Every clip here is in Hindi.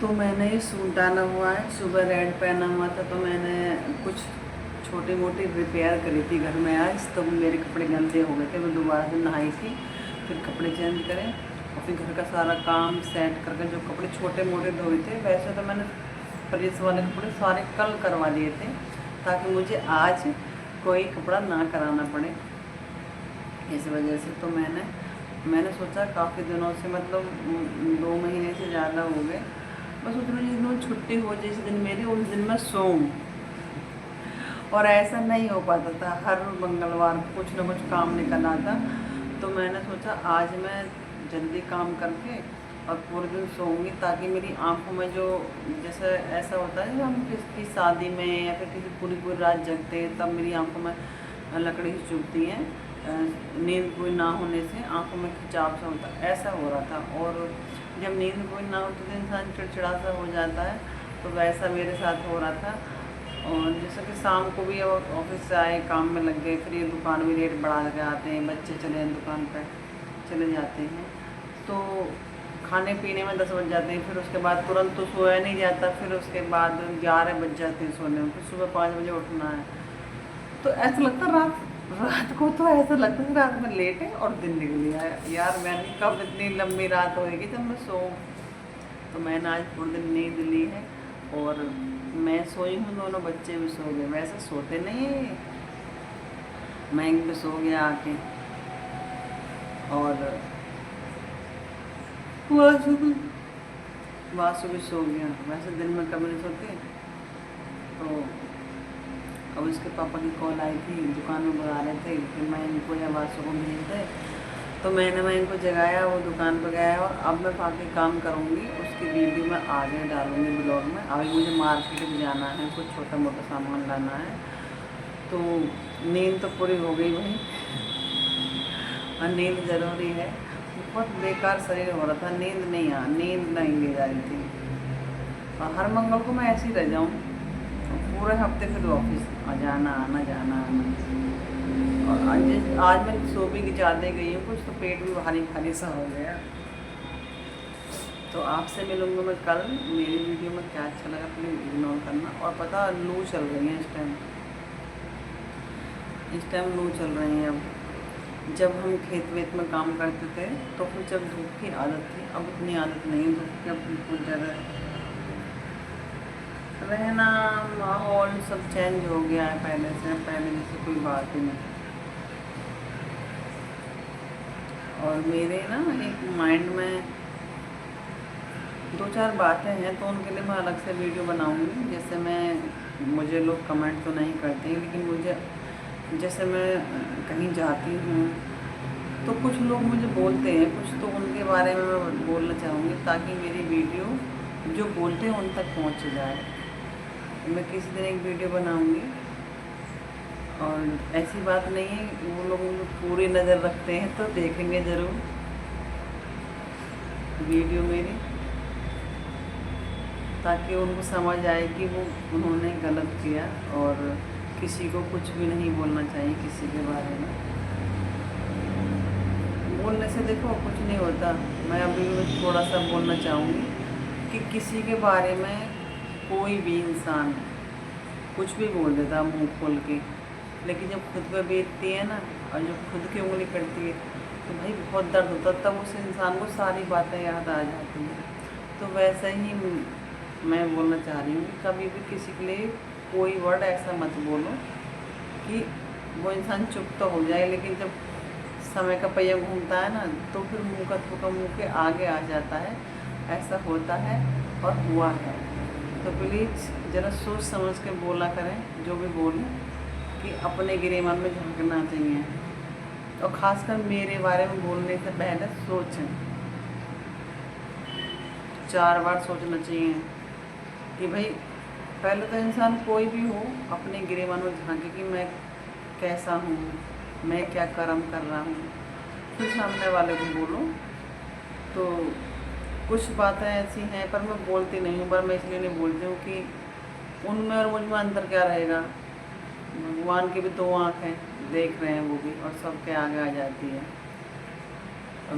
तो मैंने ये सूट डाला हुआ है, सुबह रेड पहना हुआ था, तो मैंने कुछ छोटी मोटी रिपेयर करी थी घर में आज। तो मेरे कपड़े गंदे हो गए थे, मैं दोबारा से नहाई थी, फिर कपड़े चेंज करें और फिर घर का सारा काम सेट करके जो कपड़े छोटे मोटे धोए थे, वैसे तो मैंने प्रेस वाले कपड़े सारे कल करवा लिए थे ताकि मुझे आज कोई कपड़ा ना कराना पड़े। इस वजह से तो मैंने सोचा काफ़ी दिनों से, मतलब 2 महीने से ज़्यादा हो गए, बस उस दिन जिस दिन छुट्टी हो जिस दिन मेरी, उस दिन मैं सोऊं। और ऐसा नहीं हो पाता था, हर मंगलवार को कुछ ना कुछ काम निकल आता। तो मैंने सोचा आज मैं जल्दी काम करके और पूरे दिन सोऊंगी, ताकि मेरी आंखों में जो, जैसे ऐसा होता है जब हम किसी शादी में या फिर किसी पूरी पूरी रात जगते हैं, तब मेरी आंखों में लकड़ी से चुभती हैं, नींद पूरी ना होने से आंखों में खिंचाव सा होता है, ऐसा हो रहा था। और जब नींद पूरी ना हो तो इंसान चिड़चिड़ा सा हो जाता है, तो वैसा मेरे साथ हो रहा था। और जैसे कि शाम को भी ऑफिस से आए, काम में लग गए, फिर ये दुकान भी रेट बढ़ा के आते हैं, बच्चे चले हैं दुकान पर चले जाते हैं, तो खाने पीने में 10 बज जाते हैं। फिर उसके बाद तुरंत तो सोया नहीं जाता, फिर उसके बाद 11 बज जाते हैं सोने में, फिर सुबह 5 बजे उठना है। तो ऐसा लगता रात रात को तो ऐसा लगता है रात में लेट है और दिन निकल गया है यार, मैंने कब इतनी लंबी रात होएगी जब मैं सो। तो मैंने आज पूरे दिन नींद ली है और मैं सोई हूँ, दोनों बच्चे भी सो गए, वैसे सोते नहीं है। मैं भी सो गया आके, और वासु भी वासु भी सो गया, वैसे दिन में कभी नहीं सोते। तो अब इसके पापा की कॉल आई थी, दुकान में बुला रहे थे कि मैं इनको या वासु को भेज दे, तो मैं इनको जगाया, वो दुकान पर गया और अब मैं बाकी काम करूँगी, उसकी वीडियो मैं आगे डालूँगी ब्लॉग में। अभी मुझे मार्केट भी जाना है, कुछ छोटा मोटा सामान लाना है। तो नींद तो पूरी हो गई भाई, और नींद ज़रूरी है। बहुत बेकार शरीर हो रहा था, नींद नहीं ले जा रही थी। और हर मंगल को मैं ऐसे ही रह जाऊँ, पूरे हफ्ते फिर ऑफिस जाना आना जाना आना। और आज मैं सो भी ज़्यादा गई हूँ, कुछ तो पेट भी भारी भारी सा हो गया। तो आपसे मिलूँगा मैं कल। मेरी वीडियो में क्या अच्छा लगा प्लीज़ इग्नोर करना। और पता, लू चल रही है इस टाइम लू चल रही है। अब जब हम खेत वेत में काम करते थे तो फिर जब धूप की आदत थी, अब इतनी आदत नहीं है धूप की, अब बिल्कुल ज़्यादा रहना, माहौल सब चेंज हो गया है पहले जैसे कोई बात ही नहीं। और मेरे ना एक माइंड में 2-4 बातें हैं, तो उनके लिए मैं अलग से वीडियो बनाऊंगी। जैसे मुझे लोग कमेंट तो नहीं करते हैं, लेकिन मुझे, जैसे मैं कहीं जाती हूँ तो कुछ लोग मुझे बोलते हैं कुछ, तो उनके बारे में मैं बोलना चाहूँगी, ताकि मेरी वीडियो जो बोलते हैं उन तक पहुँच जाए। मैं किसी दिन एक वीडियो बनाऊँगी, और ऐसी बात नहीं है कि वो लोग मुझे पूरी नज़र रखते हैं, तो देखेंगे ज़रूर वीडियो मेरी, ताकि उनको समझ आए कि वो उन्होंने गलत किया। और किसी को कुछ भी नहीं बोलना चाहिए किसी के बारे में। बोलने से देखो कुछ नहीं होता। मैं अभी भी थोड़ा सा बोलना चाहूँगी कि किसी के बारे में कोई भी इंसान कुछ भी बोल देता मुंह खोल के, लेकिन जब खुद पे बीतती है ना, और जब खुद की उंगली कटती है, तो भाई बहुत दर्द होता है, तब उस इंसान को सारी बातें याद आ जाती हैं। तो वैसे ही मैं बोलना चाह रही हूँ कि कभी भी किसी के लिए कोई वर्ड ऐसा मत बोलो कि वो इंसान चुप तो हो जाए, लेकिन जब समय का पहिया घूमता है ना, तो फिर मुँह का थूका मुँह के आगे आ जाता है। ऐसा होता है और हुआ है। तो प्लीज़ ज़रा सोच समझ के बोला करें, जो भी बोलें, कि अपने गिरेबान में झांकना चाहिए। और ख़ासकर मेरे बारे में बोलने से पहले सोचें, 4 बार सोचना चाहिए कि भाई, पहले तो इंसान कोई भी हो अपने गिरेबान में झांके कि मैं कैसा हूँ, मैं क्या कर्म कर रहा हूँ, फिर सामने वाले को बोलो। तो कुछ बातें ऐसी हैं, पर मैं बोलती नहीं हूँ, पर मैं इसलिए नहीं बोलती हूँ कि उनमें और मुझ में अंतर क्या रहेगा। भगवान की भी 2 आँख हैं, देख रहे हैं वो भी, और सबके आगे आ जाती है। और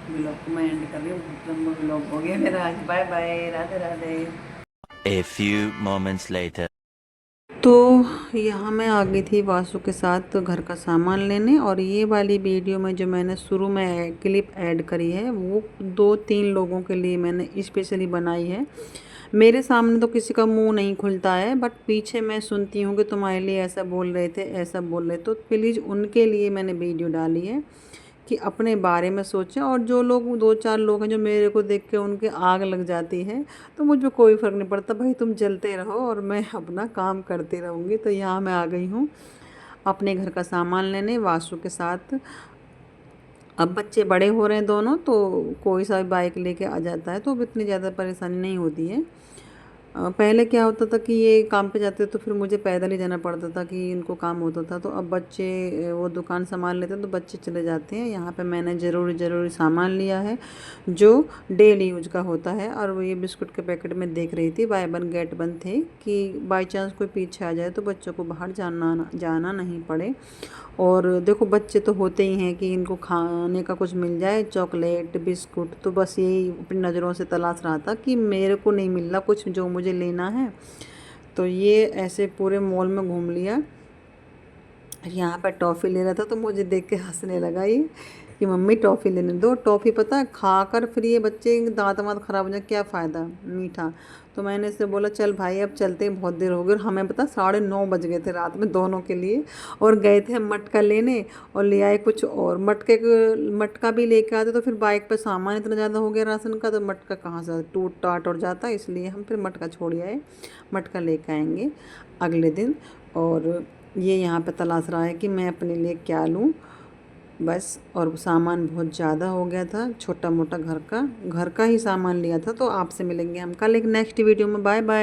ब्लॉग को मैं एंड कर रही हूँ, बहुत लंबा ब्लॉग हो गया मेरा आज। Bye bye, Radhe Radhe. A few moments later. तो यहाँ मैं आ गई थी वासु के साथ घर का सामान लेने, और ये वाली वीडियो में जो मैंने शुरू में क्लिप ऐड करी है वो 2-3 लोगों के लिए मैंने स्पेशली बनाई है। मेरे सामने तो किसी का मुंह नहीं खुलता है, बट पीछे मैं सुनती हूँ कि तुम्हारे लिए ऐसा बोल रहे थे, ऐसा बोल रहे, तो प्लीज़ उनके लिए मैंने वीडियो डाली है कि अपने बारे में सोचें। और जो लोग 2-4 लोग हैं जो मेरे को देख के उनके आग लग जाती है, तो मुझ में कोई फ़र्क नहीं पड़ता भाई, तुम जलते रहो और मैं अपना काम करती रहूँगी। तो यहाँ मैं आ गई हूँ अपने घर का सामान लेने वासु के साथ। अब बच्चे बड़े हो रहे हैं दोनों, तो कोई सा भी बाइक लेके आ जाता है, तो अब इतनी ज़्यादा परेशानी नहीं होती है। पहले क्या होता था कि ये काम पे जाते तो फिर मुझे पैदल ही जाना पड़ता था कि इनको काम होता था। तो अब बच्चे वो दुकान संभाल लेते हैं तो बच्चे चले जाते हैं। यहाँ पे मैंने ज़रूरी सामान लिया है जो डेली यूज का होता है। और वो ये बिस्कुट के पैकेट में देख रही थी, बाय वन गेट वन थे कि बाई चांस कोई पीछे आ जाए तो बच्चों को बाहर जाना नहीं पड़े। और देखो बच्चे तो होते ही हैं कि इनको खाने का कुछ मिल जाए, चॉकलेट बिस्कुट, तो बस यही अपनी नज़रों से तलाश रहा था कि मेरे को नहीं मिल रहा कुछ जो मुझे लेना है। तो ये ऐसे पूरे मॉल में घूम लिया। यहाँ पर टॉफ़ी ले रहा था तो मुझे देख के हंसने लगा ये कि मम्मी टॉफ़ी लेने दो। टॉफ़ी पता है खा कर फिर ये बच्चे दांत वाँत ख़राब हो जाए, क्या फ़ायदा मीठा। तो मैंने इससे बोला चल भाई अब चलते हैं, बहुत देर हो गई। और हमें पता 9:30 बज गए थे रात में दोनों के लिए। और गए थे हम मटका लेने और ले आए कुछ और। मटका भी लेके आते तो फिर बाइक पर सामान इतना ज़्यादा हो गया राशन का, तो मटका कहाँ से टूट टाट और जाता, इसलिए हम फिर मटका छोड़ आए। मटका लेके आएंगे अगले दिन। और ये यहाँ पे तलाश रहा है कि मैं अपने लिए क्या लूँ बस। और सामान बहुत ज़्यादा हो गया था, छोटा मोटा घर का ही सामान लिया था। तो आपसे मिलेंगे हम कल एक नेक्स्ट वीडियो में। Bye bye.